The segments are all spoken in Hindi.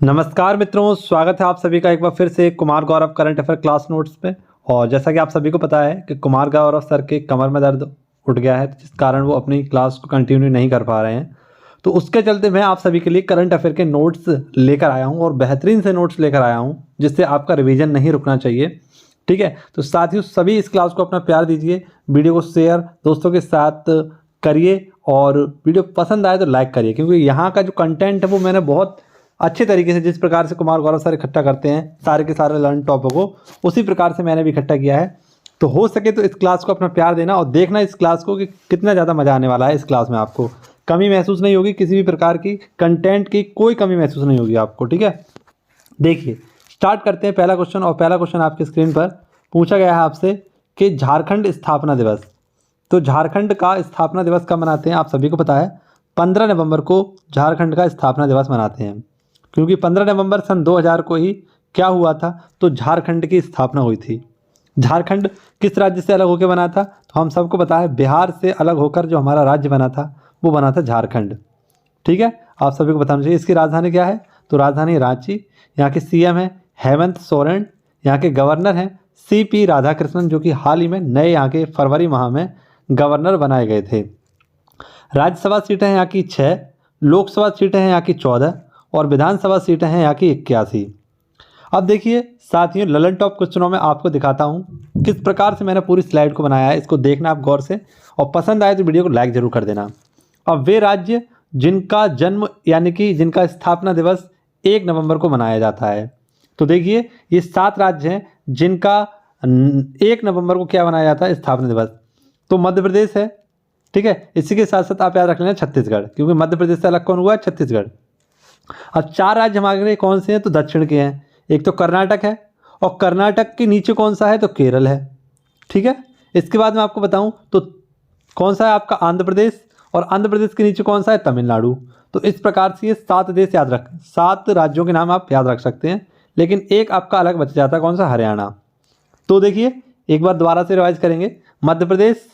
नमस्कार मित्रों, स्वागत है आप सभी का एक बार फिर से Kumar Gaurav current affair class notes पे। और जैसा कि आप सभी को पता है कि कुमार गौरव सर के कमर में दर्द उठ गया है, जिस कारण वो अपनी क्लास को कंटिन्यू नहीं कर पा रहे हैं। तो उसके चलते मैं आप सभी के लिए करंट अफेयर के नोट्स लेकर आया हूँ और बेहतरीन से नोट्स लेकर आया हूँ, जिससे आपका रिविजन नहीं रुकना चाहिए। ठीक है, तो साथियों सभी इस क्लास को अपना प्यार दीजिए, वीडियो को शेयर दोस्तों के साथ करिए और वीडियो पसंद आए तो लाइक करिए, क्योंकि यहाँ का जो कंटेंट है वो मैंने बहुत अच्छे तरीके से, जिस प्रकार से कुमार गौरव सर इकट्ठा करते हैं सारे के सारे लर्न टॉपिक को, उसी प्रकार से मैंने भी इकट्ठा किया है। तो हो सके तो इस क्लास को अपना प्यार देना और देखना इस क्लास को कि कितना ज़्यादा मज़ा आने वाला है। इस क्लास में आपको कमी महसूस नहीं होगी, किसी भी प्रकार की कंटेंट की कोई कमी महसूस नहीं होगी आपको। ठीक है, देखिए स्टार्ट करते हैं पहला क्वेश्चन। और पहला क्वेश्चन आपकी स्क्रीन पर पूछा गया है आपसे कि झारखंड स्थापना दिवस। तो झारखंड का स्थापना दिवस कब मनाते हैं? आप सभी को पता है 15 नवंबर को झारखंड का स्थापना दिवस मनाते हैं, क्योंकि 15 नवंबर सन 2000 को ही क्या हुआ था, तो झारखंड की स्थापना हुई थी। झारखंड किस राज्य से अलग होकर बना था? तो हम सबको पता है बिहार से अलग होकर जो हमारा राज्य बना था वो बना था झारखंड। ठीक है, आप सभी को बताना चाहिए। इसकी राजधानी क्या है? तो राजधानी रांची। यहाँ के सीएम है हेमंत सोरेन। यहाँ के गवर्नर हैं सीपी राधाकृष्णन, जो कि हाल ही में नए यहाँ के फरवरी माह में गवर्नर बनाए गए थे। राज्यसभा सीटें हैं यहाँ की 6, लोकसभा सीटें हैं यहाँ की 14 और विधानसभा सीटें हैं यहाँ की 81। अब देखिए साथियों, ललन टॉप क्वेश्चनों में आपको दिखाता हूँ किस प्रकार से मैंने पूरी स्लाइड को बनाया है। इसको देखना आप गौर से, और पसंद आए तो वीडियो को लाइक जरूर कर देना। अब वे राज्य जिनका जन्म यानी कि जिनका स्थापना दिवस 1 नवंबर को मनाया जाता है, तो देखिए ये 7 राज्य हैं जिनका 1 नवंबर को क्या मनाया जाता है? स्थापना दिवस। तो मध्य प्रदेश है। ठीक है, इसी के साथ साथ आप याद रख लेना छत्तीसगढ़, क्योंकि मध्य प्रदेश से अलग कौन हुआ है? छत्तीसगढ़। अब 4 राज्य हमारे कौन से हैं? तो दक्षिण के हैं। एक तो कर्नाटक है, और कर्नाटक के नीचे कौन सा है? तो केरल है। ठीक है, इसके बाद मैं आपको बताऊं तो कौन सा है आपका? आंध्र प्रदेश। और आंध्र प्रदेश के नीचे कौन सा है? तमिलनाडु। तो इस प्रकार से ये 7 देश याद रख 7 राज्यों के नाम आप याद रख सकते हैं, लेकिन एक आपका अलग बच जाता है। कौन सा? हरियाणा। तो देखिए एक बार दोबारा से रिवाइज करेंगे। मध्य प्रदेश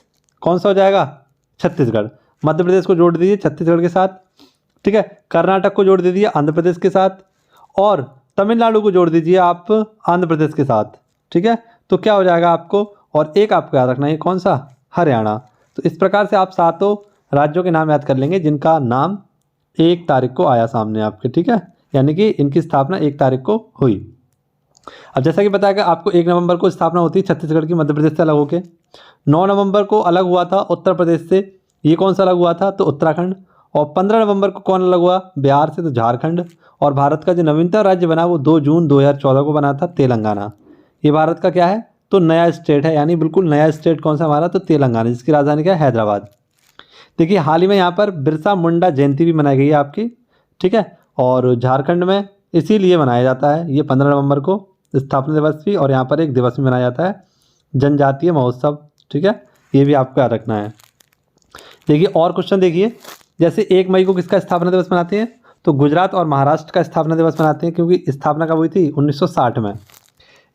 कौन सा हो जाएगा? छत्तीसगढ़। मध्य प्रदेश को जोड़ दीजिए छत्तीसगढ़ के साथ। ठीक है, कर्नाटक को जोड़ दीजिए आंध्र प्रदेश के साथ, और तमिलनाडु को जोड़ दीजिए आप आंध्र प्रदेश के साथ। ठीक है, तो क्या हो जाएगा आपको? और एक आपको याद रखना है, कौन सा? हरियाणा। तो इस प्रकार से आप 7 राज्यों के नाम याद कर लेंगे जिनका नाम 1 तारीख को आया सामने आपके। ठीक है, यानी कि इनकी स्थापना 1 तारीख को हुई। अब जैसा कि बताया कि आपको 1 नवंबर को स्थापना होती है छत्तीसगढ़ की, मध्य प्रदेश से अलग होकर। 9 नवंबर को अलग हुआ था उत्तर प्रदेश से। ये कौन सा अलग हुआ था? तो उत्तराखंड। और 15 नवंबर को कौन अलग हुआ? बिहार से, तो झारखंड। और भारत का जो नवीनतम राज्य बना वो 2 जून 2014 को बना था, तेलंगाना। ये भारत का क्या है? तो नया स्टेट है, यानी बिल्कुल नया स्टेट कौन सा हमारा? तो तेलंगाना, जिसकी राजधानी क्या है? हैदराबाद। देखिए हाल ही में यहाँ पर बिरसा मुंडा जयंती भी मनाई गई है आपकी। ठीक है, और झारखंड में इसीलिए मनाया जाता है ये 15 नवंबर को स्थापना दिवस भी, और यहाँ पर एक दिवस भी मनाया जाता है, जनजातीय महोत्सव। ठीक है, ये भी आपको याद रखना है। देखिए और क्वेश्चन देखिए, जैसे 1 मई को किसका स्थापना दिवस मनाते हैं? तो गुजरात और महाराष्ट्र का स्थापना दिवस मनाते हैं, क्योंकि स्थापना कब हुई थी? 1960 में।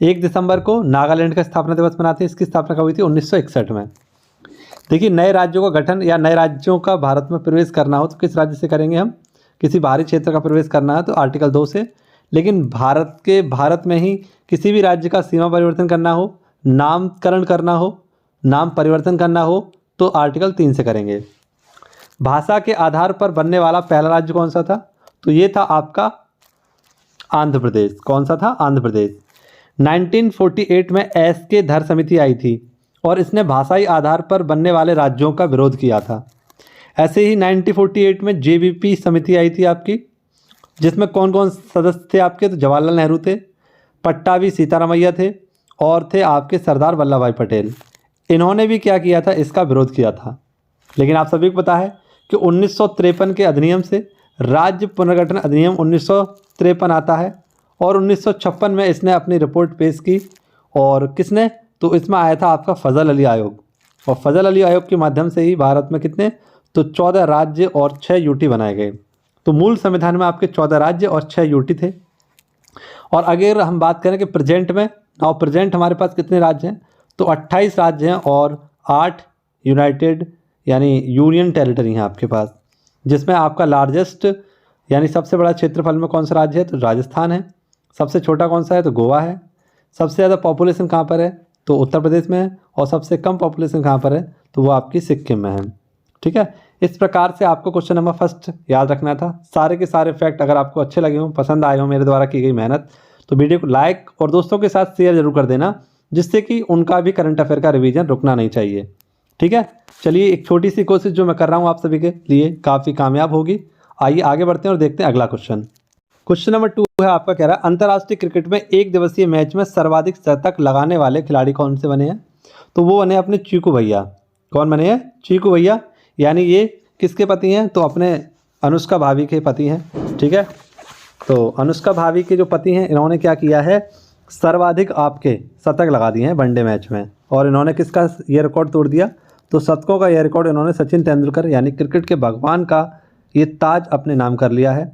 1 दिसंबर को नागालैंड का स्थापना दिवस मनाते हैं, इसकी स्थापना कब हुई थी? 1961 में। देखिए नए राज्यों का गठन या नए राज्यों का भारत में प्रवेश करना हो तो किस राज्य से करेंगे हम? किसी बाहरी क्षेत्र का प्रवेश करना है तो आर्टिकल 2 से। लेकिन भारत में ही किसी भी राज्य का सीमा परिवर्तन करना हो, नामकरण करना हो, नाम परिवर्तन करना हो, तो आर्टिकल 3 से करेंगे। भाषा के आधार पर बनने वाला पहला राज्य कौन सा था? तो ये था आपका आंध्र प्रदेश। कौन सा था? आंध्र प्रदेश। 1948 में एस.के. धर समिति आई थी और इसने भाषाई आधार पर बनने वाले राज्यों का विरोध किया था। ऐसे ही 1948 में जे.बी.पी. समिति आई थी आपकी, जिसमें कौन कौन सदस्य थे आपके? तो जवाहरलाल नेहरू थे, पट्टाभी सीतारामैया थे, और थे आपके सरदार वल्लभ भाई पटेल। इन्होंने भी क्या किया था? इसका विरोध किया था। लेकिन आप सभी को पता है कि 1953 के अधिनियम से राज्य पुनर्गठन अधिनियम 1953 आता है, और 1956 में इसने अपनी रिपोर्ट पेश की। और किसने? तो इसमें आया था आपका फजल अली आयोग, और फजल अली आयोग के माध्यम से ही भारत में कितने? तो 14 राज्य और 6 यूटी बनाए गए। तो मूल संविधान में आपके 14 राज्य और 6 यूटी थे। और अगर हम बात करें कि प्रेजेंट में, और प्रेजेंट हमारे पास कितने राज्य हैं? तो 28 राज्य हैं और 8 यूनाइटेड यानी यूनियन टेरिटरी हैं आपके पास, जिसमें आपका लार्जेस्ट यानी सबसे बड़ा क्षेत्रफल में कौन सा राज्य है, तो राजस्थान है। सबसे छोटा कौन सा है, तो गोवा है। सबसे ज़्यादा पॉपुलेशन कहाँ पर है, तो उत्तर प्रदेश में है। और सबसे कम पॉपुलेशन कहाँ पर है, तो वो आपकी सिक्किम में है। ठीक है, इस प्रकार से आपको क्वेश्चन नंबर फर्स्ट याद रखना था। सारे के सारे फैक्ट अगर आपको अच्छे लगे हों, पसंद आए हों मेरे द्वारा की गई मेहनत, तो वीडियो को लाइक और दोस्तों के साथ शेयर जरूर कर देना, जिससे कि उनका भी करंट अफेयर का रिवीजन रुकना नहीं चाहिए। ठीक है, चलिए एक छोटी सी कोशिश जो मैं कर रहा हूँ आप सभी के लिए काफ़ी कामयाब होगी। आइए आगे बढ़ते हैं और देखते हैं अगला क्वेश्चन। क्वेश्चन नंबर 2 है आपका, कह रहा है अंतर्राष्ट्रीय क्रिकेट में एक दिवसीय मैच में सर्वाधिक शतक लगाने वाले खिलाड़ी कौन से बने हैं, तो वो बने अपने चीकू भैया। कौन बने हैं, चीकू भैया। यानी ये किसके पति हैं, तो अपने अनुष्का भाभी के पति हैं। ठीक है, तो अनुष्का भाभी के जो पति हैं, इन्होंने क्या किया है, सर्वाधिक आपके शतक लगा दिए हैं वनडे मैच में। और इन्होंने किसका ये रिकॉर्ड तोड़ दिया, तो शतकों का यह रिकॉर्ड इन्होंने सचिन तेंदुलकर यानी क्रिकेट के भगवान का ये ताज अपने नाम कर लिया है।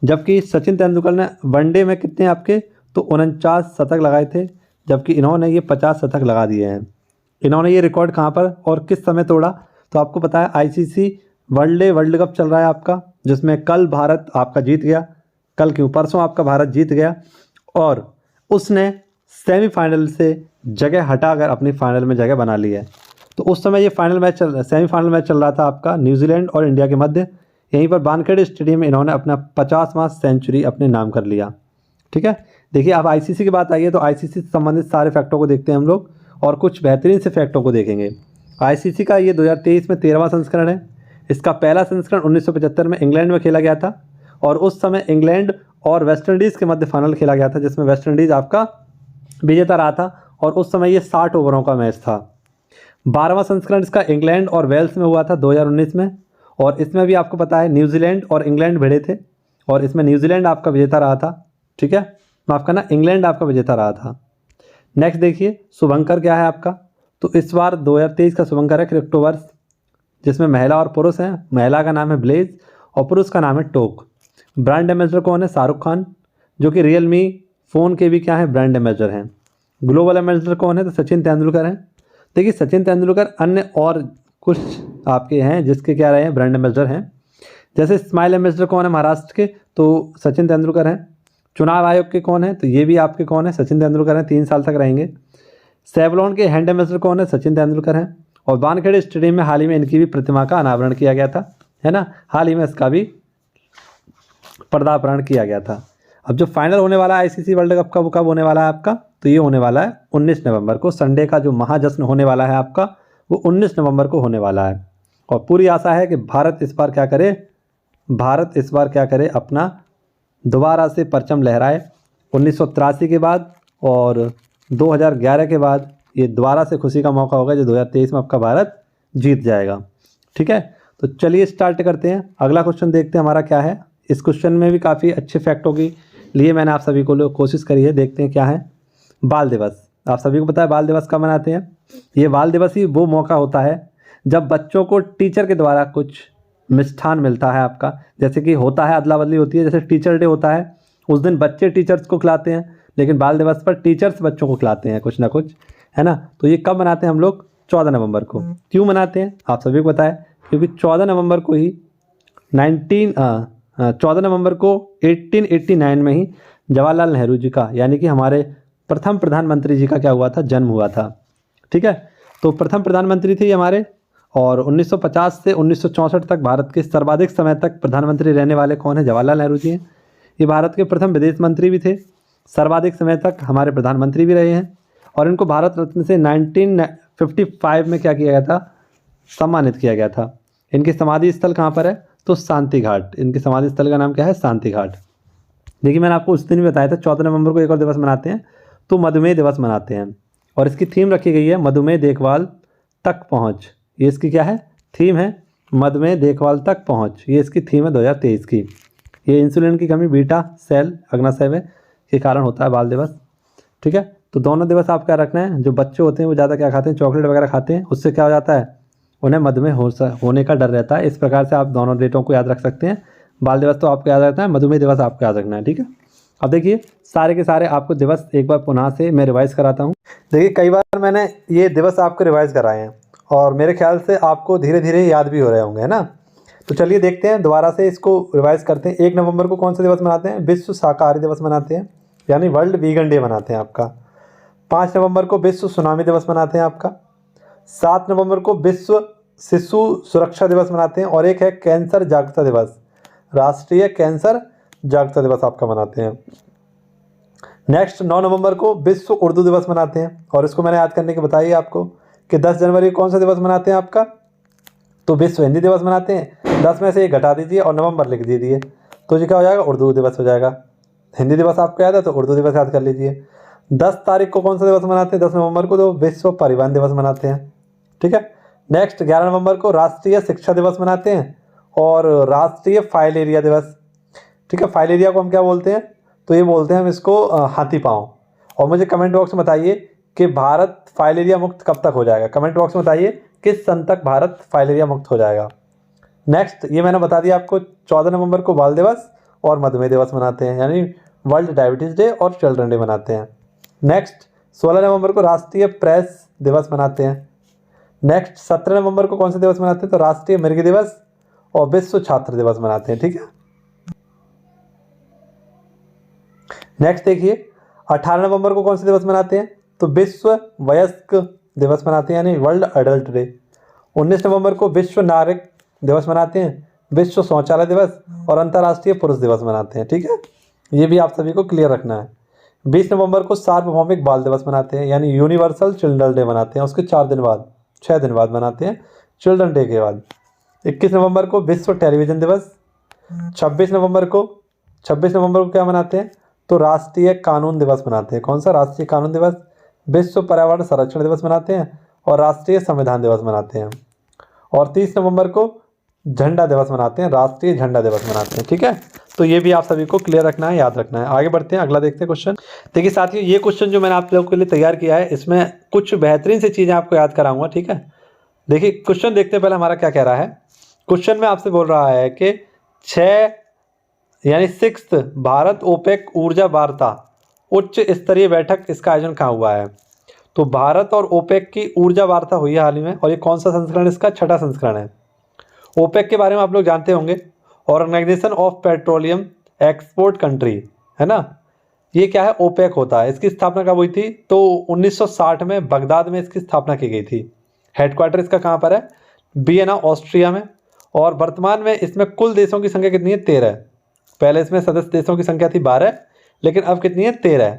जबकि सचिन तेंदुलकर ने वनडे में कितने आपके, तो 49 शतक लगाए थे, जबकि इन्होंने ये 50 शतक लगा दिए हैं। इन्होंने ये रिकॉर्ड कहाँ पर और किस समय तोड़ा, तो आपको पता है आईसीसी वर्ल्ड कप चल रहा है आपका, जिसमें कल भारत आपका जीत गया। कल क्यों, परसों आपका भारत जीत गया और उसने सेमीफाइनल से जगह हटाकर अपनी फाइनल में जगह बना ली है। तो उस समय ये सेमीफाइनल मैच चल रहा था आपका न्यूजीलैंड और इंडिया के मध्य। यहीं पर वानखेड़े स्टेडियम में इन्होंने अपना 50वां सेंचुरी अपने नाम कर लिया। ठीक है, देखिए आप आईसीसी की बात आई है तो आईसीसी से संबंधित सारे फैक्टों को देखते हैं हम लोग और कुछ बेहतरीन से फैक्टों को देखेंगे। आईसीसी का ये 2023 में 13वां संस्करण है। इसका पहला संस्करण 1975 में इंग्लैंड में खेला गया था और उस समय इंग्लैंड और वेस्ट इंडीज़ के मध्य फाइनल खेला गया था, जिसमें वेस्ट इंडीज़ आपका विजेता रहा था और उस समय ये 60 ओवरों का मैच था। 12वां संस्करण इसका इंग्लैंड और वेल्स में हुआ था 2019 में, और इसमें भी आपको पता है न्यूजीलैंड और इंग्लैंड भिड़े थे और इसमें न्यूजीलैंड आपका विजेता रहा था। ठीक है, माफ़ करना, इंग्लैंड आपका विजेता रहा था। नेक्स्ट देखिए शुभंकर क्या है आपका, तो इस बार 2023 का शुभंकर है क्रिप्टोवर्स, जिसमें महिला और पुरुष हैं। महिला का नाम है ब्लेज और पुरुष का नाम है टोक। ब्रांड एम्बेसडर कौन है, शाहरुख खान, जो कि रियलमी फ़ोन के भी क्या है ब्रांड एम्बेसडर हैं। ग्लोबल एम्बेसडर कौन है, तो सचिन तेंदुलकर हैं। देखिए सचिन तेंदुलकर अन्य और कुछ आपके हैं जिसके क्या रहे हैं ब्रांड एम्बेसडर हैं। जैसे स्माइल एम्बेसडर कौन है महाराष्ट्र के, तो सचिन तेंदुलकर हैं। चुनाव आयोग के कौन है, तो ये भी आपके कौन है, सचिन तेंदुलकर हैं, 3 साल तक रहेंगे। सेवलॉन के हैंड एम्बेसडर कौन है, सचिन तेंदुलकर हैं। और वानखेड़े स्टेडियम में हाल ही में इनकी भी प्रतिमा का अनावरण किया गया था, है ना, हाल ही में इसका भी पर्दापरण किया गया था। अब जो फाइनल होने वाला है आईसीसी वर्ल्ड कप का, वो कब होने वाला है आपका, तो ये होने वाला है 19 नवंबर को। संडे का जो महाजश्न होने वाला है आपका, वो 19 नवंबर को होने वाला है। और पूरी आशा है कि भारत इस बार क्या करे, अपना दोबारा से परचम लहराए। 1983 के बाद और 2011 के बाद ये दोबारा से खुशी का मौका होगा जो 2023 में आपका भारत जीत जाएगा। ठीक है, तो चलिए स्टार्ट करते हैं। अगला क्वेश्चन देखते हैं हमारा क्या है। इस क्वेश्चन में भी काफ़ी अच्छे फैक्टों की लिए मैंने आप सभी को कोशिश करी है। देखते हैं क्या है। बाल दिवस, आप सभी को पता है बाल दिवस कब मनाते हैं। ये बाल दिवस ही वो मौका होता है जब बच्चों को टीचर के द्वारा कुछ मिष्ठान मिलता है आपका। जैसे कि होता है अदला बदली होती है, जैसे टीचर डे होता है उस दिन बच्चे टीचर्स को खिलाते हैं, लेकिन बाल दिवस पर टीचर्स बच्चों को खिलाते हैं कुछ ना कुछ, है ना। तो ये कब मनाते हैं हम लोग, 14 नवंबर को। क्यों मनाते हैं आप सभी को पता है, क्योंकि 14 नवंबर को ही 14 नवंबर को 1889 में ही जवाहरलाल नेहरू जी का, यानी कि हमारे प्रथम प्रधानमंत्री जी का क्या हुआ था, जन्म हुआ था। ठीक है, तो प्रथम प्रधानमंत्री थे हमारे। और 1950 से 1964 तक भारत के सर्वाधिक समय तक प्रधानमंत्री रहने वाले कौन है, जवाहरलाल नेहरू जी हैं। ये भारत के प्रथम विदेश मंत्री भी थे, सर्वाधिक समय तक हमारे प्रधानमंत्री भी रहे हैं। और इनको भारत रत्न से 1955 में क्या किया गया था, सम्मानित किया गया था। इनकी समाधि स्थल कहाँ पर है, तो शांति घाट। इनकी समाधि स्थल का नाम क्या है, शांति घाट। देखिए मैंने आपको उस दिन भी बताया था 14 नवंबर को एक और दिवस मनाते हैं, तो मधुमेह दिवस मनाते हैं। और इसकी थीम रखी गई है मधुमेह देखभाल तक पहुँच। ये इसकी क्या है, थीम है, मधुमेह देखभाल तक पहुँच। ये इसकी थीम है 2023 की। ये इंसुलिन की कमी, बीटा सेल अग्नाशय के कारण होता है बाल दिवस। ठीक है, तो दोनों दिवस आप क्या रखना है, जो बच्चे होते हैं वो ज़्यादा क्या खाते हैं, चॉकलेट वगैरह खाते हैं, उससे क्या हो जाता है, उन्हें मधुमेह होने का डर रहता है। इस प्रकार से आप दोनों डेटों को याद रख सकते हैं। बाल दिवस तो आपको याद रखना है, मधुमेह दिवस आपको याद रखना है। ठीक है, अब देखिए सारे के सारे आपको दिवस एक बार पुनः से मैं रिवाइज़ कराता हूँ। देखिए कई बार मैंने ये दिवस आपको रिवाइज़ कराए हैं और मेरे ख्याल से आपको धीरे धीरे याद भी हो रहे होंगे, है ना। तो चलिए देखते हैं, दोबारा से इसको रिवाइज करते हैं। 1 नवंबर को कौन सा दिवस मनाते हैं? विश्व शाकाहारी दिवस मनाते हैं, यानी वर्ल्ड वीगन डे मनाते हैं आपका। 5 नवंबर को विश्व सुनामी दिवस मनाते हैं आपका। 7 नवंबर को विश्व शिशु सुरक्षा दिवस मनाते हैं, और एक है कैंसर जागरूकता दिवस, राष्ट्रीय कैंसर जागरूकता दिवस आपका मनाते हैं। नेक्स्ट 9 नवंबर को विश्व उर्दू दिवस मनाते हैं, और इसको मैंने याद करने के बताइए आपको कि 10 जनवरी को कौन सा दिवस मनाते हैं आपका? तो विश्व हिंदी दिवस मनाते हैं। 10 में से 1 घटा दीजिए और नवंबर लिख दीजिए, तो ये क्या हो जाएगा? उर्दू दिवस हो जाएगा। हिंदी दिवस आपको याद है तो उर्दू दिवस याद कर लीजिए। 10 तारीख को कौन सा दिवस मनाते हैं? 10 नवंबर को तो विश्व परिवहन दिवस मनाते हैं, ठीक है। नेक्स्ट 11 नवंबर को राष्ट्रीय शिक्षा दिवस मनाते हैं, और राष्ट्रीय फाइल एरिया दिवस, ठीक है। फाइल एरिया को हम क्या बोलते हैं? तो ये बोलते हैं हम इसको हाथी पाँव। और मुझे कमेंट बॉक्स में बताइए कि भारत फाइल एरिया मुक्त कब तक हो जाएगा। कमेंट बॉक्स में बताइए किस सन तक भारत फाइल एरिया मुक्त हो जाएगा। नेक्स्ट ये मैंने बता दिया आपको, 14 नवंबर को बाल दिवस और मधुमेह दिवस मनाते हैं, यानी वर्ल्ड डायबिटीज़ डे और चिल्ड्रन डे मनाते हैं। नेक्स्ट 16 नवंबर को राष्ट्रीय प्रेस दिवस मनाते हैं। नेक्स्ट 17 नवंबर को कौन सा दिवस मनाते हैं? तो राष्ट्रीय मृग दिवस और विश्व छात्र दिवस मनाते हैं, ठीक है। नेक्स्ट देखिए 18 नवंबर को कौन सा दिवस मनाते हैं? तो विश्व वयस्क दिवस मनाते हैं, यानी वर्ल्ड अडल्ट डे। 19 नवंबर को विश्व नागरिक दिवस मनाते हैं, विश्व शौचालय दिवस और अंतर्राष्ट्रीय पुरुष दिवस मनाते हैं, ठीक है। ये भी आप सभी को क्लियर रखना है। 20 नवंबर को सार्वभौमिक बाल दिवस मनाते हैं, यानी यूनिवर्सल चिल्ड्रन डे मनाते हैं। उसके 6 दिन बाद मनाते हैं चिल्ड्रन डे के बाद। 21 नवंबर को विश्व टेलीविज़न दिवस। 26 नवंबर को क्या मनाते हैं? तो राष्ट्रीय कानून दिवस मनाते हैं। कौन सा? राष्ट्रीय कानून दिवस। विश्व पर्यावरण संरक्षण दिवस मनाते हैं और राष्ट्रीय संविधान दिवस मनाते हैं। और 30 नवंबर को झंडा दिवस मनाते हैं, राष्ट्रीय झंडा दिवस मनाते हैं, ठीक है। तो ये भी आप सभी को क्लियर रखना है, याद रखना है। आगे बढ़ते हैं, अगला देखते हैं क्वेश्चन। देखिए साथियों, ये क्वेश्चन जो मैंने आप लोगों के लिए तैयार किया है, इसमें कुछ बेहतरीन सी चीज़ें आपको याद कराऊंगा, ठीक है। देखिए क्वेश्चन देखते हैं पहले हमारा क्या कह रहा है। क्वेश्चन में आपसे बोल रहा है कि 6 भारत ओपेक ऊर्जा वार्ता उच्च स्तरीय बैठक, इसका आयोजन कहाँ हुआ है? तो भारत और ओपेक की ऊर्जा वार्ता हुई है हाल ही में, और ये कौन सा संस्करण? इसका 6ठा संस्करण है। ओपेक के बारे में आप लोग जानते होंगे, organisation of petroleum export country, है ना। ये क्या है? ओपेक होता है। इसकी स्थापना कब हुई थी? तो 1960 में बगदाद में इसकी स्थापना की गई थी। हेडक्वार्टर इसका कहाँ पर है? वियना ऑस्ट्रिया में। और वर्तमान में इसमें कुल देशों की संख्या कितनी है? 13। पहले इसमें सदस्य देशों की संख्या थी 12, लेकिन अब कितनी है? 13।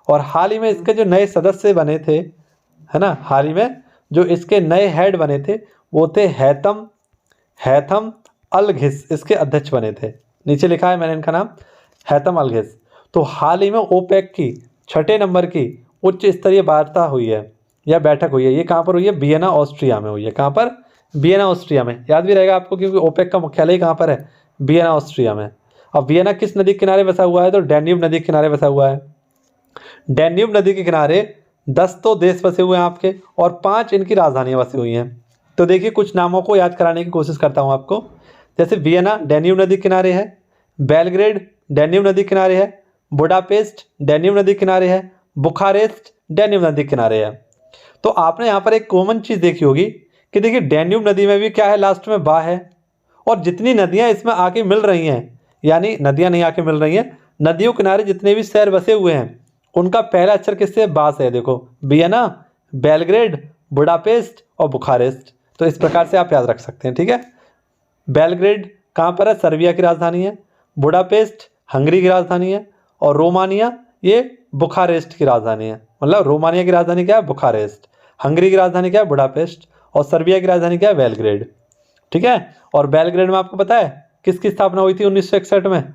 और हाल ही में इसके जो नए सदस्य बने थे, है ना, हाल ही में जो इसके नए हेड बने थे वो थे हैथम अलघिस, इसके अध्यक्ष बने थे। नीचे लिखा है मैंने इनका नाम, हैथम अलघिस। तो हाल ही में ओपेक की 6ठे नंबर की उच्च स्तरीय वार्ता हुई है या बैठक हुई है। ये कहाँ पर हुई है? वियना ऑस्ट्रिया में हुई है। कहाँ पर? वियना ऑस्ट्रिया में। याद भी रहेगा आपको, क्योंकि ओपेक का मुख्यालय कहाँ पर है? वियना ऑस्ट्रिया में। अब वियना किस नदी के किनारे बसा हुआ है? तो डैन्यूब नदी के किनारे बसा हुआ है। डैन्यूब नदी के किनारे 10 तो देश बसे हुए हैं आपके, और 5 इनकी राजधानियाँ बसी हुई हैं। तो देखिए कुछ नामों को याद कराने की कोशिश करता हूँ आपको। जैसे वियना डैन्यूब नदी किनारे है, बेलग्रेड डैन्यूब नदी किनारे है, बुडापेस्ट डैन्यूब नदी किनारे है, बुखारेस्ट डैन्यूब नदी किनारे है। तो आपने यहाँ पर एक कॉमन चीज़ देखी होगी कि देखिए डैन्यूब नदी में भी क्या है? लास्ट में बा है। और जितनी नदियाँ इसमें आके मिल रही हैं, यानी नदियाँ नहीं आके मिल रही हैं, नदियों किनारे जितने भी शहर बसे हुए हैं उनका पहला अक्षर किससे? बा से है। देखो वियना, बेलग्रेड, बुडापेस्ट और बुखारेस्ट। तो इस प्रकार से आप याद रख सकते हैं, ठीक है। बेलग्रेड कहाँ पर है? सर्बिया की राजधानी है। बुडापेस्ट हंगरी की राजधानी है। और रोमानिया ये बुखारेस्ट की राजधानी है। मतलब रोमानिया की राजधानी क्या है? बुखारेस्ट। हंगरी की राजधानी क्या है? बुडापेस्ट। और सर्बिया की राजधानी क्या है? बेलग्रेड, ठीक है। और बेलग्रेड में आपको पता है किसकी स्थापना हुई थी 1961 में?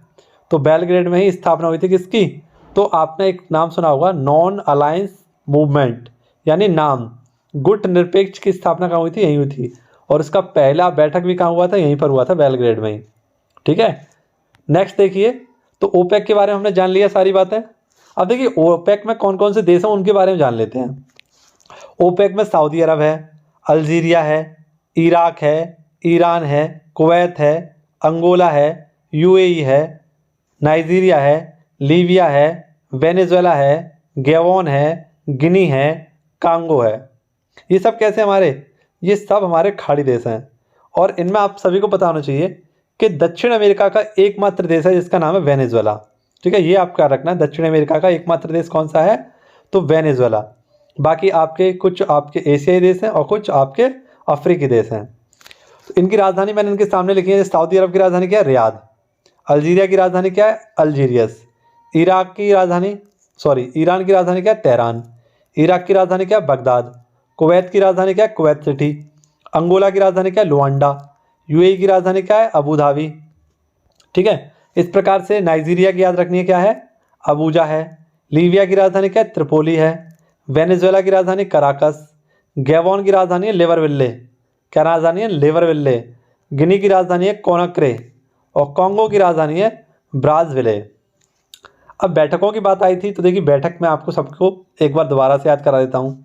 तो बेलग्रेड में ही स्थापना हुई थी किसकी? तो आपने एक नाम सुना होगा, नॉन अलायंस मूवमेंट, यानी नाम गुट निरपेक्ष की स्थापना कहाँ हुई थी? यहीं हुई थी। और इसका पहला बैठक भी कहाँ हुआ था? यहीं पर हुआ था, बेलग्रेड में ही, ठीक है। नेक्स्ट देखिए, तो ओपेक के बारे में हमने जान लिया सारी बातें। अब देखिए ओपेक में कौन कौन से देश हैं उनके बारे में जान लेते हैं। ओपेक में सऊदी अरब है, अल्जीरिया है, इराक है, ईरान है, कुवैत है, अंगोला है, यूएई है, नाइजीरिया है, लीबिया है, वेनेजुएला है, गैबोन है, गिनी है, कांगो है। ये सब कैसे हमारे? ये सब हमारे खाड़ी देश हैं। और इनमें आप सभी को पता होना चाहिए कि दक्षिण अमेरिका का एकमात्र देश है जिसका नाम है वेनेजुएला। ठीक है, ये आपको याद रखना है, दक्षिण अमेरिका का एकमात्र देश कौन सा है, तो वेनेजुएला। बाकी आपके कुछ आपके एशियाई देश हैं और कुछ आपके अफ्रीकी देश हैं। तो इनकी राजधानी मैंने इनके सामने लिखी है। सऊदी अरब की राजधानी क्या है, रियाद। अल्जीरिया की राजधानी क्या है, अल्जीरियस। ईरान की राजधानी क्या है, तेहरान। इराक की राजधानी क्या है, बगदाद। कुवैत की राजधानी क्या है, कुवैत सिटी। अंगोला की राजधानी क्या है, लुआंडा। यूएई की राजधानी क्या है, अबू धाबी। ठीक है, इस प्रकार से नाइजीरिया की याद रखनी है, क्या है, अबूजा है। लीबिया की राजधानी क्या है, त्रिपोली है। वेनेजुएला की राजधानी कराकस। गैबोन की राजधानी है लिवरविल्ले। क्या राजधानी है, लिवरविल्ले। गिनी की राजधानी है कोनाक्रे। और कॉन्गो की राजधानी है ब्राज़विले। अब बैठकों की बात आई थी, तो देखिए बैठक में आपको सबको एक बार दोबारा से याद करा देता हूँ।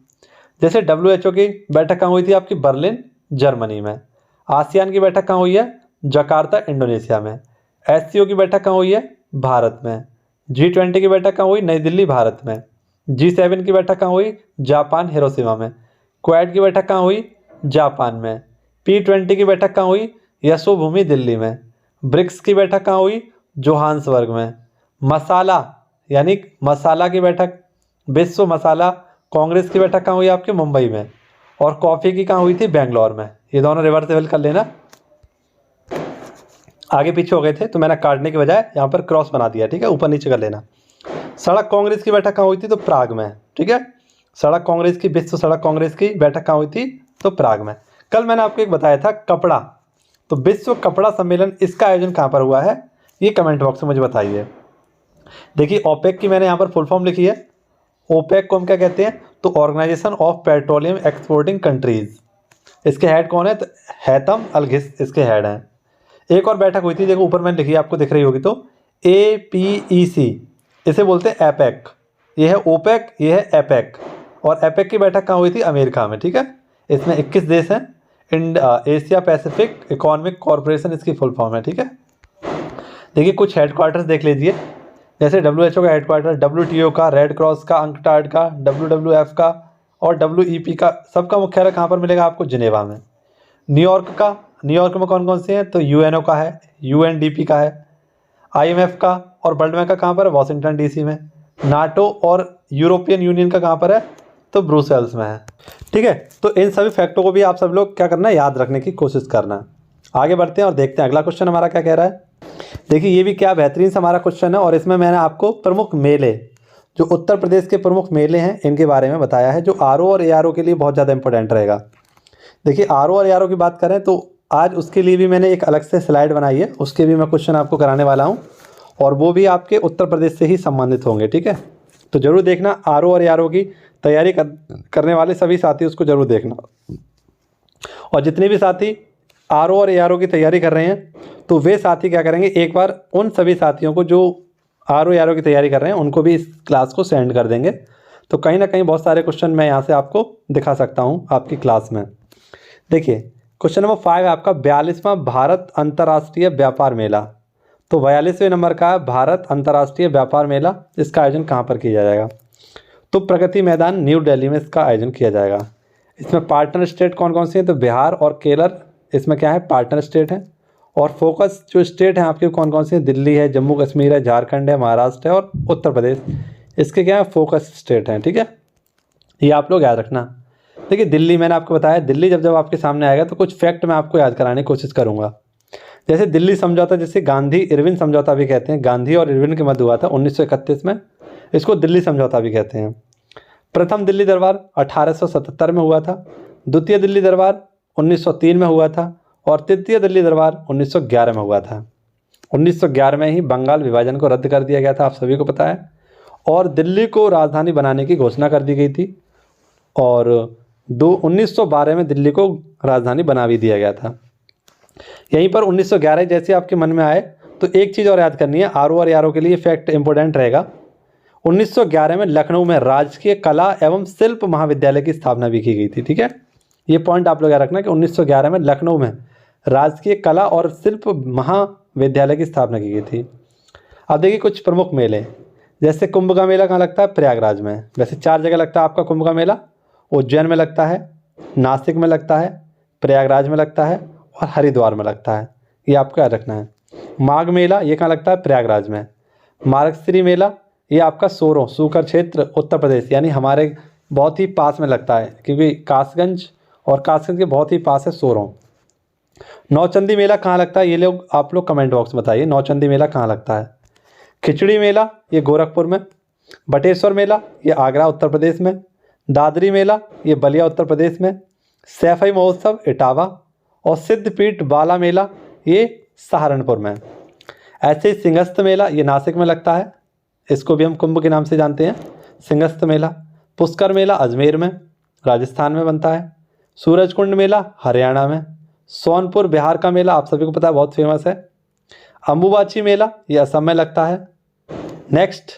जैसे WHO की बैठक कहाँ हुई थी, आपकी बर्लिन जर्मनी में। आसियान की बैठक कहाँ हुई है, जकार्ता इंडोनेशिया में। SCO की बैठक कहाँ हुई है, भारत में। G20 की बैठक कहाँ हुई, नई दिल्ली भारत में। G7 की बैठक कहाँ हुई, जापान हिरोशिमा में। क्वाड की बैठक कहाँ हुई, जापान में। P20 की बैठक कहाँ हुई, यशोभूमि दिल्ली में। ब्रिक्स की बैठक कहाँ हुई, जोहान्सबर्ग में। मसाला यानी मसाला की बैठक, विश्व मसाला कांग्रेस की बैठक कहाँ हुई, आपके मुंबई में। और कॉफ़ी की कहाँ हुई थी, बेंगलोर में। ये दोनों रिवर्सेबल कर लेना, आगे पीछे हो गए थे तो मैंने काटने के बजाय यहाँ पर क्रॉस बना दिया। ठीक है, ऊपर नीचे कर लेना। सड़क कांग्रेस की बैठक कहाँ हुई थी, तो प्राग में। ठीक है, सड़क कांग्रेस की, विश्व सड़क कांग्रेस की बैठक कहाँ हुई थी, तो प्राग में। कल मैंने आपको एक बताया था कपड़ा, तो विश्व कपड़ा सम्मेलन, इसका आयोजन कहाँ पर हुआ है, ये कमेंट बॉक्स में मुझे बताइए। देखिए ओपेक की मैंने यहाँ पर फुल फॉर्म लिखी है। ओपेक को हम क्या कहते हैं, तो organisation of petroleum exporting countries. इसके हेड कौन है, तो हैतम अल-घिस इसके हेड हैं। एक और बैठक हुई थी, देखो ऊपर मैंने लिखी है, आपको दिख रही होगी, तो APEC, इसे बोलते हैं एपेक। ये है ओपेक, ये है एपेक। और एपेक की बैठक कहाँ हुई थी, अमेरिका में। ठीक है, इसमें 21 देश हैं। एशिया पैसिफिक इकोनॉमिक कॉरपोरेशन इसकी फुल फॉर्म है। ठीक है, देखिए कुछ हेडक्वार्टर्स देख लीजिए, जैसे WHO का हेडक्वार्टर, WTO का, रेड क्रॉस का, अंकटाड का, WWF का और WEP का, सबका मुख्यालय कहाँ पर मिलेगा आपको, जिनेवा में। न्यूयॉर्क का, न्यूयॉर्क में कौन कौन से हैं, तो UNO का है, UNDP का है, IMF का और वर्ल्ड बैंक का कहाँ पर है, वाशिंगटन DC में। नाटो और यूरोपियन यूनियन का कहाँ पर है, तो ब्रुसेल्स में है। ठीक है, तो इन सभी फैक्टों को भी आप सब लोग क्या करना है, याद रखने की कोशिश करना। आगे बढ़ते हैं और देखते हैं अगला क्वेश्चन हमारा क्या कह रहा है। देखिए ये भी क्या बेहतरीन सा हमारा क्वेश्चन है, और इसमें मैंने आपको प्रमुख मेले, जो उत्तर प्रदेश के प्रमुख मेले हैं, इनके बारे में बताया है, जो RO और ARO के लिए बहुत ज़्यादा इंपॉर्टेंट रहेगा। देखिए RO और ARO की बात करें तो आज उसके लिए भी मैंने एक अलग से स्लाइड बनाई है, उसके भी मैं क्वेश्चन आपको कराने वाला हूँ, और वो भी आपके उत्तर प्रदेश से ही संबंधित होंगे। ठीक है, तो ज़रूर देखना, RO और ARO की तैयारी करने वाले सभी साथी उसको ज़रूर देखना। और जितने भी साथी RO और ARO की तैयारी कर रहे हैं, तो वे साथी क्या करेंगे, एक बार उन सभी साथियों को जो RO ARO की तैयारी कर रहे हैं उनको भी इस क्लास को सेंड कर देंगे, तो कहीं ना कहीं बहुत सारे क्वेश्चन मैं यहाँ से आपको दिखा सकता हूँ आपकी क्लास में। देखिए क्वेश्चन नंबर 5 है आपका, 42वां भारत अंतर्राष्ट्रीय व्यापार मेला। तो 42वें नंबर का भारत अंतर्राष्ट्रीय व्यापार मेला, इसका आयोजन कहाँ पर किया जाएगा, तो प्रगति मैदान न्यू दिल्ली में इसका आयोजन किया जाएगा। इसमें पार्टनर स्टेट कौन कौन सी हैं, तो बिहार और केरल इसमें क्या है, पार्टनर स्टेट हैं। और फोकस जो स्टेट हैं आपके कौन कौन से हैं, दिल्ली है, जम्मू कश्मीर है, झारखंड है, महाराष्ट्र है और उत्तर प्रदेश, इसके क्या है, फोकस स्टेट हैं। ठीक है, ये आप लोग याद रखना। देखिए दिल्ली मैंने आपको बताया, दिल्ली जब आपके सामने आएगा तो कुछ फैक्ट मैं आपको याद कराने की कोशिश करूँगा। जैसे दिल्ली समझौता, जिसे गांधी इरविन समझौता भी कहते हैं, गांधी और इरविन के मध्य हुआ था 1931 में, इसको दिल्ली समझौता भी कहते हैं। प्रथम दिल्ली दरबार 1877 में हुआ था, द्वितीय दिल्ली दरबार 1903 में हुआ था, और तृतीय दिल्ली दरबार 1911 में हुआ था। 1911 में ही बंगाल विभाजन को रद्द कर दिया गया था, आप सभी को पता है, और दिल्ली को राजधानी बनाने की घोषणा कर दी गई थी, और 1912 में दिल्ली को राजधानी बना भी दिया गया था। यहीं पर 1911 जैसे आपके मन में आए तो एक चीज़ और याद करनी है, RO और ARO के लिए फैक्ट इंपॉर्टेंट रहेगा। 1911 में लखनऊ में राजकीय कला एवं शिल्प महाविद्यालय की स्थापना भी की गई थी। ठीक है, ये पॉइंट आप लोग याद रखना कि 1911 में लखनऊ में राजकीय कला और शिल्प महाविद्यालय की स्थापना की गई थी। अब देखिए कुछ प्रमुख मेले, जैसे कुंभ का मेला कहाँ लगता है, प्रयागराज में। वैसे 4 जगह लगता है आपका कुंभ का मेला, उज्जैन में लगता है, नासिक में लगता है, प्रयागराज में लगता है और हरिद्वार में लगता है, ये आपको याद रखना है। माघ मेला ये कहाँ लगता है? प्रयागराज में। मार्गशीरी मेला ये आपका सोरों सूकर क्षेत्र उत्तर प्रदेश, यानी हमारे बहुत ही पास में लगता है, क्योंकि कासगंज और कासगंज के बहुत ही पास है सोरों। नौचंदी मेला कहाँ लगता है? ये लोग आप लोग कमेंट बॉक्स में बताइए, नौचंदी मेला कहाँ लगता है। खिचड़ी मेला ये गोरखपुर में। बटेश्वर मेला ये आगरा उत्तर प्रदेश में। दादरी मेला ये बलिया उत्तर प्रदेश में। सैफई महोत्सव इटावा। और सिद्धपीठ बाला मेला ये सहारनपुर में। ऐसे ही सिंहस्थ मेला ये नासिक में लगता है, इसको भी हम कुंभ के नाम से जानते हैं, सिंहस्थ मेला। पुष्कर मेला अजमेर में राजस्थान में बनता है। सूरजकुंड मेला हरियाणा में। सोनपुर बिहार का मेला आप सभी को पता है बहुत फेमस है। अम्बुबाची मेला ये असम में लगता है। नेक्स्ट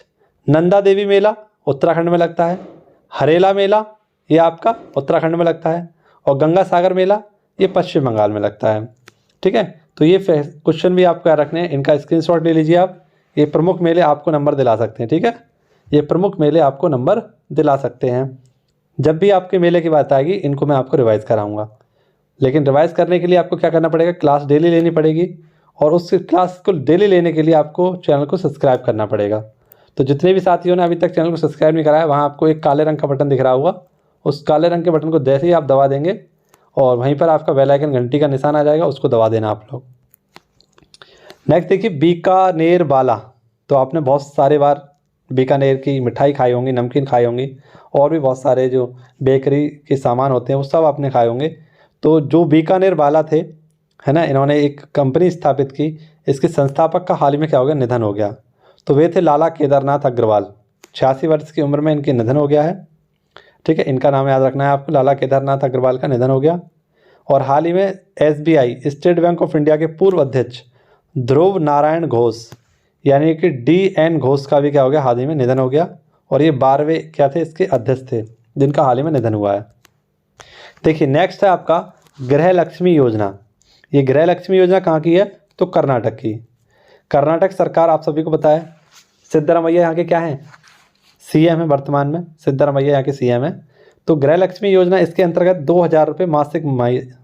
नंदा देवी मेला उत्तराखंड में लगता है। हरेला मेला ये आपका उत्तराखंड में लगता है। और गंगा सागर मेला ये पश्चिम बंगाल में लगता है। ठीक है, तो ये क्वेश्चन भी आपको याद रखने हैं, इनका स्क्रीनशॉट ले लीजिए आप। ये प्रमुख मेले आपको नंबर दिला सकते हैं। ठीक है, ये प्रमुख मेले आपको नंबर दिला सकते हैं। जब भी आपके मेले की बात आएगी इनको मैं आपको रिवाइज़ कराऊंगा, लेकिन रिवाइज़ करने के लिए आपको क्या करना पड़ेगा? क्लास डेली लेनी पड़ेगी, और उस क्लास को डेली लेने के लिए आपको चैनल को सब्सक्राइब करना पड़ेगा। तो जितने भी साथियों ने अभी तक चैनल को सब्सक्राइब नहीं कराया, वहाँ आपको एक काले रंग का बटन दिख रहा होगा, उस काले रंग के बटन को जैसे ही आप दबा देंगे और वहीं पर आपका बेल आइकन घंटी का निशान आ जाएगा, उसको दबा देना आप लोग। नेक्स्ट देखिए बीकानेर बाला, तो आपने बहुत सारे बार बीकानेर की मिठाई खाई होंगी, नमकीन खाई होंगी, और भी बहुत सारे जो बेकरी के सामान होते हैं वो सब आपने खाए होंगे। तो जो बीकानेर बाला थे, है ना, इन्होंने एक कंपनी स्थापित की, इसके संस्थापक का हाल ही में क्या हो गया? निधन हो गया। तो वे थे लाला केदारनाथ अग्रवाल। 86 वर्ष की उम्र में इनके निधन हो गया है। ठीक है, इनका नाम याद रखना है आपको, लाला केदारनाथ अग्रवाल का निधन हो गया। और हाल ही में SBI state bank of India के पूर्व अध्यक्ष ध्रुव नारायण घोष, यानी कि DN घोष का भी क्या हो गया? हाल ही में निधन हो गया। और ये 12वें क्या थे? इसके अध्यक्ष थे, जिनका हाल ही में निधन हुआ है। देखिए नेक्स्ट है आपका गृह लक्ष्मी योजना। ये गृह लक्ष्मी योजना कहाँ की है? तो कर्नाटक की। कर्नाटक सरकार आप सभी को पता है, सिद्धरामैया यहाँ के क्या हैं? CM है वर्तमान में, सिद्धरामैया यहाँ के CM है। तो गृह लक्ष्मी योजना, इसके अंतर्गत 2000 रुपये मासिक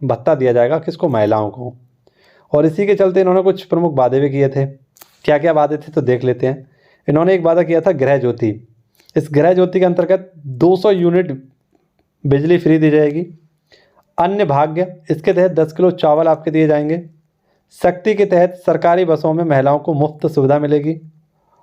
भत्ता दिया जाएगा, किसको? महिलाओं को। और इसी के चलते इन्होंने कुछ प्रमुख वादे भी किए थे। क्या क्या वादे थे तो देख लेते हैं। इन्होंने एक वादा किया था गृह ज्योति। इस गृह ज्योति के अंतर्गत 200 यूनिट बिजली फ्री दी जाएगी। अन्य भाग्य, इसके तहत 10 किलो चावल आपके दिए जाएंगे। शक्ति के तहत सरकारी बसों में महिलाओं को मुफ्त सुविधा मिलेगी।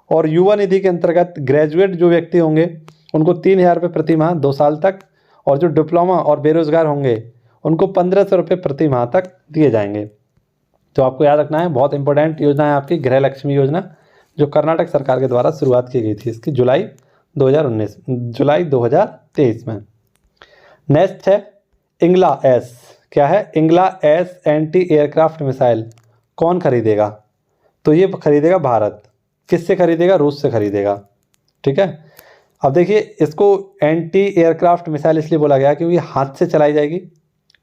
और युवा निधि के अंतर्गत ग्रेजुएट जो व्यक्ति होंगे उनको 3000 रुपये प्रति माह 2 साल तक, और जो डिप्लोमा और बेरोजगार होंगे उनको 1500 रुपये प्रति माह तक दिए जाएंगे। तो आपको याद रखना है, बहुत इंपॉर्टेंट योजना है आपकी गृह लक्ष्मी योजना, जो कर्नाटक सरकार के द्वारा शुरुआत की गई थी इसकी जुलाई 2023 में। नेक्स्ट है इंगला S। क्या है? इंगला S एंटी एयरक्राफ्ट मिसाइल कौन खरीदेगा? तो ये खरीदेगा भारत। किससे खरीदेगा? रूस से खरीदेगा। ठीक है, अब देखिए इसको एंटी एयरक्राफ्ट मिसाइल इसलिए बोला गया क्योंकि हाथ से चलाई जाएगी।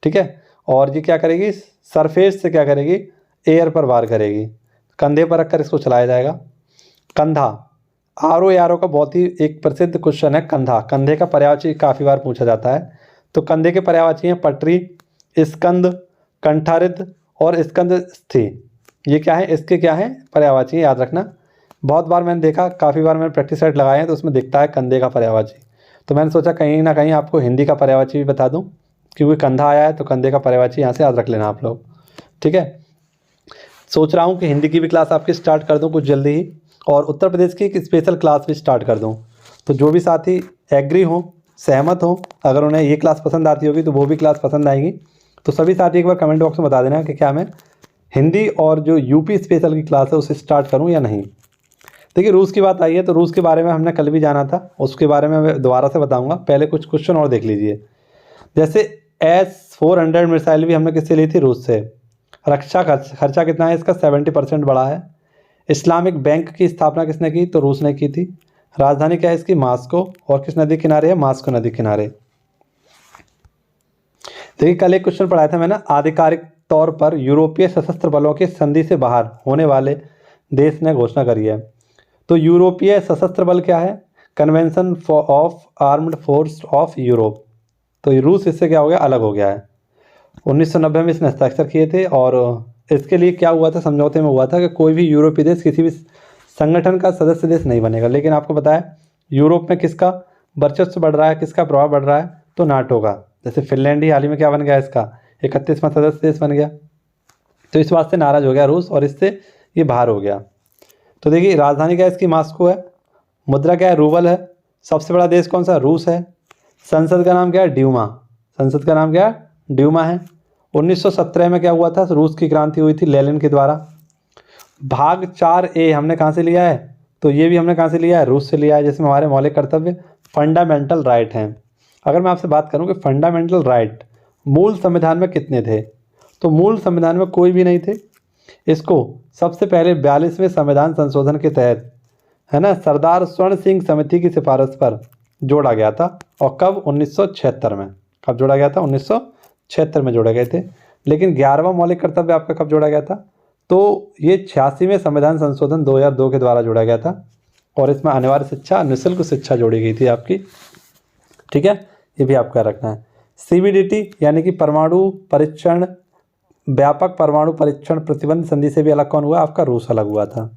ठीक है, और ये क्या करेगी? सरफेस से क्या करेगी? एयर पर वार करेगी। कंधे पर रखकर इसको चलाया जाएगा। कंधा, RO का बहुत ही एक प्रसिद्ध क्वेश्चन है कंधा। कंधे का पर्यायवाची काफ़ी बार पूछा जाता है। तो कंधे के पर्यायवाची हैं पटरी, स्कंद, कंठारित और स्कंदस्थी। ये क्या है? इसके क्या है? पर्यायवाची, याद रखना। बहुत बार मैंने देखा, काफ़ी बार मैंने प्रैक्टिस सेट लगाए हैं तो उसमें दिखता है कंधे का पर्यायवाची। तो मैंने सोचा कहीं ना कहीं आपको हिंदी का पर्यायवाची भी बता दूं, क्योंकि कंधा आया है तो कंधे का पर्यायवाची यहाँ से याद रख लेना आप लोग। ठीक है, सोच रहा हूँ कि हिंदी की भी क्लास आपकी स्टार्ट कर दूँ कुछ जल्दी ही, और उत्तर प्रदेश की एक स्पेशल क्लास भी स्टार्ट कर दूँ। तो जो भी साथी एग्री हों, सहमत हों, अगर उन्हें ये क्लास पसंद आती होगी तो वो भी क्लास पसंद आएगी, तो सभी साथी एक बार कमेंट बॉक्स में बता देना कि क्या मैं हिंदी और जो UP स्पेशल की क्लास है उसे स्टार्ट करूँ या नहीं। देखिए रूस की बात आई है, तो रूस के बारे में हमने कल भी जाना था, उसके बारे में मैं दोबारा से बताऊंगा। पहले कुछ क्वेश्चन और देख लीजिए। जैसे S-400 मिसाइल भी हमने किससे ली थी? रूस से। रक्षा खर्चा कितना है इसका? 70% बढ़ा है। इस्लामिक बैंक की स्थापना किसने की? तो रूस ने की थी। राजधानी क्या है इसकी? मास्को। और किस नदी किनारे है? मास्को नदी किनारे। देखिए कल एक क्वेश्चन पढ़ाया था मैंने, आधिकारिक तौर पर यूरोपीय सशस्त्र बलों की संधि से बाहर होने वाले देश ने घोषणा करी है। तो यूरोपीय सशस्त्र बल क्या है? Convention of armed force of Europe. तो रूस इससे क्या हो गया? अलग हो गया है। 1990 में इसने हस्ताक्षर किए थे। और इसके लिए क्या हुआ था, समझौते में हुआ था कि कोई भी यूरोपीय देश किसी भी संगठन का सदस्य देश नहीं बनेगा। लेकिन आपको पता है यूरोप में किसका वर्चस्व बढ़ रहा है, किसका प्रभाव बढ़ रहा है, तो नाटो का। जैसे फिनलैंड ही हाल ही में क्या बन गया, इसका 31वां सदस्य देश बन गया। तो इस बात से नाराज हो गया रूस और इससे ये बाहर हो गया। तो देखिए राजधानी क्या है इसकी, मॉस्को है। मुद्रा क्या है, रूबल है। सबसे बड़ा देश कौन सा, रूस है। संसद का नाम क्या है, ड्यूमा। संसद का नाम क्या है, ड्यूमा है। 1917 में क्या हुआ था, रूस की क्रांति हुई थी लेनिन के द्वारा। भाग 4A हमने कहाँ से लिया है, तो ये भी हमने कहाँ से लिया है, रूस से लिया है, जिसमें हमारे मौलिक कर्तव्य फंडामेंटल राइट हैं। अगर मैं आपसे बात करूँ कि फंडामेंटल राइट मूल संविधान में कितने थे, तो मूल संविधान में कोई भी नहीं थे। इसको सबसे पहले 42वें संविधान संशोधन के तहत, है ना, सरदार स्वर्ण सिंह समिति की सिफारिश पर जोड़ा गया था। और कब, 1976 में। कब जोड़ा गया था, 1976 में जोड़े गए थे। लेकिन 11वां मौलिक कर्तव्य आपका कब जोड़ा गया था, तो ये 86वें संविधान संशोधन 2002 के द्वारा जोड़ा गया था। और इसमें अनिवार्य शिक्षा, निःशुल्क शिक्षा जोड़ी गई थी आपकी। ठीक है, ये भी आपका रखना है। CBDT यानी कि परमाणु परीक्षण, व्यापक परमाणु परीक्षण प्रतिबंध संधि से भी अलग कौन हुआ, आपका रूस अलग हुआ था।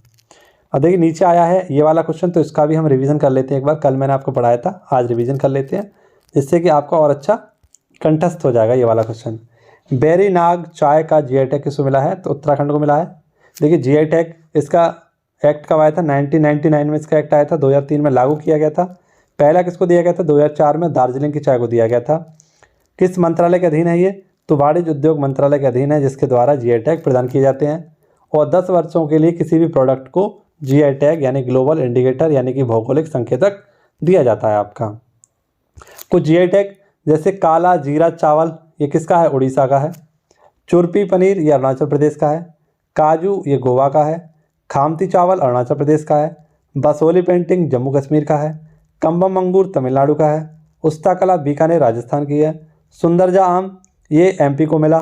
अब देखिए नीचे आया है ये वाला क्वेश्चन, तो इसका भी हम रिवीजन कर लेते हैं एक बार। कल मैंने आपको पढ़ाया था, आज रिवीजन कर लेते हैं, जिससे कि आपका और अच्छा कंठस्थ हो जाएगा ये वाला क्वेश्चन। बेरी नाग चाय का GI टैग किसको मिला है, तो उत्तराखंड को मिला है। देखिए GI टैग इसका एक्ट कब आया था, 1999 में इसका एक्ट आया था, 2003 में लागू किया गया था। पहला किसको दिया गया था, 2004 में दार्जिलिंग की चाय को दिया गया था। किस मंत्रालय के अधीन है ये, तो वाणिज्य उद्योग मंत्रालय के अधीन है, जिसके द्वारा GI टैग प्रदान किए जाते हैं। और 10 वर्षों के लिए किसी भी प्रोडक्ट को GI टैग यानी ग्लोबल इंडिकेटर यानी कि भौगोलिक संकेतक दिया जाता है आपका। कुछ GI टैग जैसे काला जीरा चावल, ये किसका है, उड़ीसा का है। चुरपी पनीर, ये अरुणाचल प्रदेश का है। काजू, ये गोवा का है। खामती चावल अरुणाचल प्रदेश का है। बसोली पेंटिंग जम्मू कश्मीर का है। कम्बम अंगूर तमिलनाडु का है। उस्ता कला बीकानेर राजस्थान की है। सुंदरजा आम, ये MP को मिला।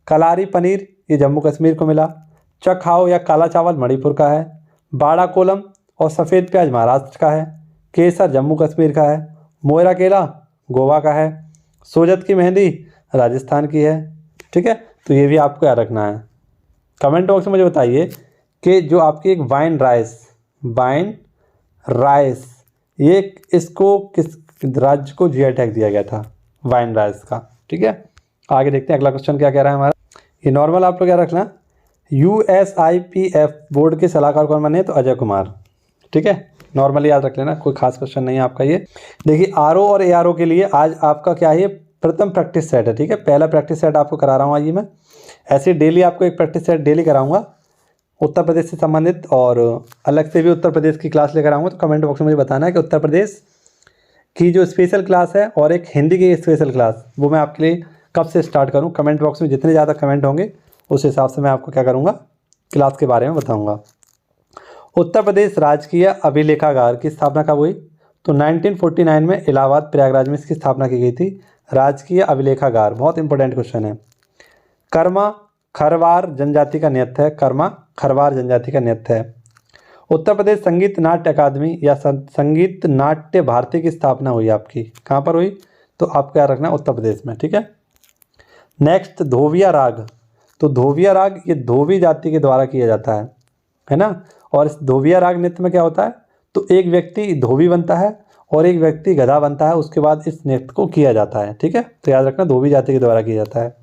कलारी पनीर, ये जम्मू कश्मीर को मिला। चखाओ या काला चावल मणिपुर का है। बाड़ा कोलम और सफ़ेद प्याज महाराष्ट्र का है। केसर जम्मू कश्मीर का है। मोयरा केला गोवा का है। सोजत की मेहंदी राजस्थान की है। ठीक है, तो ये भी आपको याद रखना है। कमेंट बॉक्स में मुझे बताइए कि जो आपकी एक वाइन राइस, ये इसको किस राज्य को GI टैग दिया गया था, वाइन राइस का। ठीक है, आगे देखते हैं अगला क्वेश्चन क्या कह रहा है हमारा। ये नॉर्मल आप लोग क्या रखना, USIPF बोर्ड के सलाहकार कौन बने, तो अजय कुमार। ठीक है, नॉर्मली याद रख लेना, कोई खास क्वेश्चन नहीं है आपका ये। देखिए RO और ARO के लिए आज आपका क्या है, प्रथम प्रैक्टिस सेट है। ठीक है, पहला प्रैक्टिस सेट आपको करा रहा हूँ आज मैं। ऐसे डेली आपको एक प्रैक्टिस सेट डेली कराऊंगा उत्तर प्रदेश से संबंधित, और अलग से भी उत्तर प्रदेश की क्लास लेकर आऊँगा। तो कमेंट बॉक्स में मुझे बताना है कि उत्तर प्रदेश की जो स्पेशल क्लास है और एक हिंदी की स्पेशल क्लास, वो मैं आपके लिए कब से स्टार्ट करूँ। कमेंट बॉक्स में जितने ज़्यादा कमेंट होंगे उस हिसाब से मैं आपको क्या करूँगा, क्लास के बारे में बताऊँगा। उत्तर प्रदेश राजकीय अभिलेखागार की स्थापना कब हुई, तो 1949 में इलाहाबाद प्रयागराज में इसकी स्थापना की गई थी। राजकीय अभिलेखागार बहुत इंपॉर्टेंट क्वेश्चन है। कर्मा खरवार जनजाति का नृत्य है। कर्मा खरवार जनजाति का नृत्य है। उत्तर प्रदेश संगीत नाट्य अकादमी या संगीत नाट्य भारती की स्थापना हुई आपकी, कहाँ पर हुई, तो आपको याद रखना उत्तर प्रदेश में। ठीक है, नेक्स्ट धोबिया राग, तो धोबिया राग ये धोबी जाति के द्वारा किया जाता है ना। और इस धोबिया राग नृत्य में क्या होता है, तो एक व्यक्ति धोबी बनता है और एक व्यक्ति गधा बनता है, उसके बाद इस नृत्य को किया जाता है। ठीक है, तो याद रखना धोबी जाति के द्वारा किया जाता है।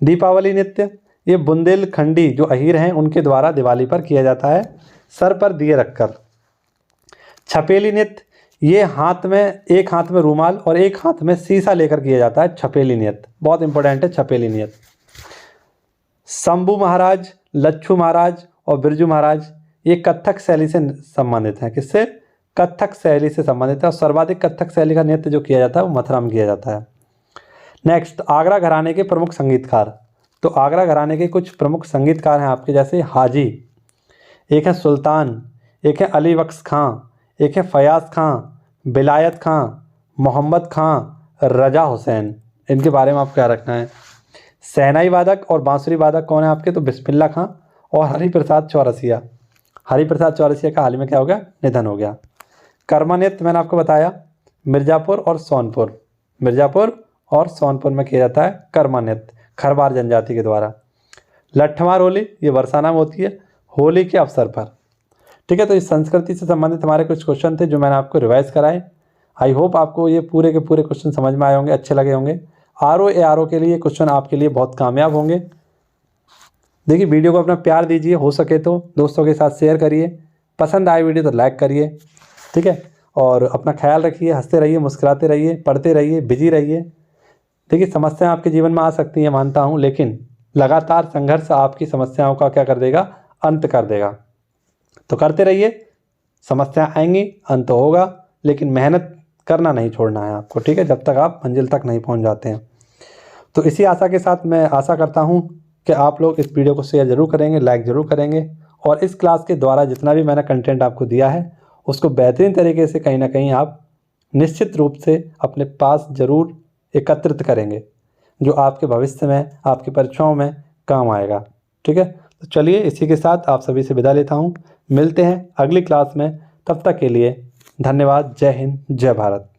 दीपावली नृत्य, ये बुंदेलखंडी जो अहीर हैं उनके द्वारा दिवाली पर किया जाता है, सर पर दिए रखकर। छपेली नृत्य, ये एक हाथ में रूमाल और एक हाथ में शीशा लेकर किया जाता है। छपेली नृत्य बहुत इंपॉर्टेंट है, छपेली नृत्य। शंभू महाराज, लच्छू महाराज और बिरजू महाराज, ये कथक शैली से संबंधित हैं। किससे, कथक शैली से संबंधित है। और सर्वाधिक कथक शैली का नृत्य जो किया जाता है वो मथुरा में किया जाता है। नेक्स्ट आगरा घराने के प्रमुख संगीतकार, तो आगरा घराने के कुछ प्रमुख संगीतकार हैं आपके, जैसे हाजी, एक है सुल्तान, एक है अली बख्श खां, एक है फयाज खां, बिलायत खां, मोहम्मद खां, रजा हुसैन। इनके बारे में आपको क्या रखना है। शहनाई वादक और बांसुरी वादक कौन है आपके, तो बिस्मिल्ला खां और हरिप्रसाद चौरसिया। हरिप्रसाद चौरसिया का हाल ही में क्या हो गया, निधन हो गया। कर्मा नृत्य मैंने आपको बताया मिर्ज़ापुर और सोनपुर में किया जाता है कर्मा नृत्य। खरवार जनजाति के द्वारा। लट्ठमार होली ये वर्षा नाम होती है होली के अवसर पर। ठीक है, तो इस संस्कृति से संबंधित हमारे कुछ क्वेश्चन थे जो मैंने आपको रिवाइज कराए। आई होप आपको ये पूरे के पूरे क्वेश्चन समझ में आए होंगे, अच्छे लगे होंगे। RO के लिए क्वेश्चन आपके लिए बहुत कामयाब होंगे। देखिए, वीडियो को अपना प्यार दीजिए, हो सके तो दोस्तों के साथ शेयर करिए, पसंद आए वीडियो तो लाइक करिए। ठीक है, और अपना ख्याल रखिए, हंसते रहिए, मुस्कुराते रहिए, पढ़ते रहिए, बिजी रहिए। देखिए, समस्याएं आपके जीवन में आ सकती हैं, मानता हूं, लेकिन लगातार संघर्ष आपकी समस्याओं का क्या कर देगा, अंत कर देगा। तो करते रहिए, समस्या आएंगी, अंत होगा, लेकिन मेहनत करना नहीं छोड़ना है आपको। ठीक है, जब तक आप मंजिल तक नहीं पहुंच जाते हैं। तो इसी आशा के साथ मैं आशा करता हूं कि आप लोग इस वीडियो को शेयर जरूर करेंगे, लाइक ज़रूर करेंगे, और इस क्लास के द्वारा जितना भी मैंने कंटेंट आपको दिया है उसको बेहतरीन तरीके से कहीं ना कहीं आप निश्चित रूप से अपने पास ज़रूर एकत्रित करेंगे, जो आपके भविष्य में, आपकी परीक्षाओं में काम आएगा। ठीक है, तो चलिए इसी के साथ आप सभी से विदा लेता हूँ। मिलते हैं अगली क्लास में, तब तक के लिए धन्यवाद। जय हिंद, जय भारत।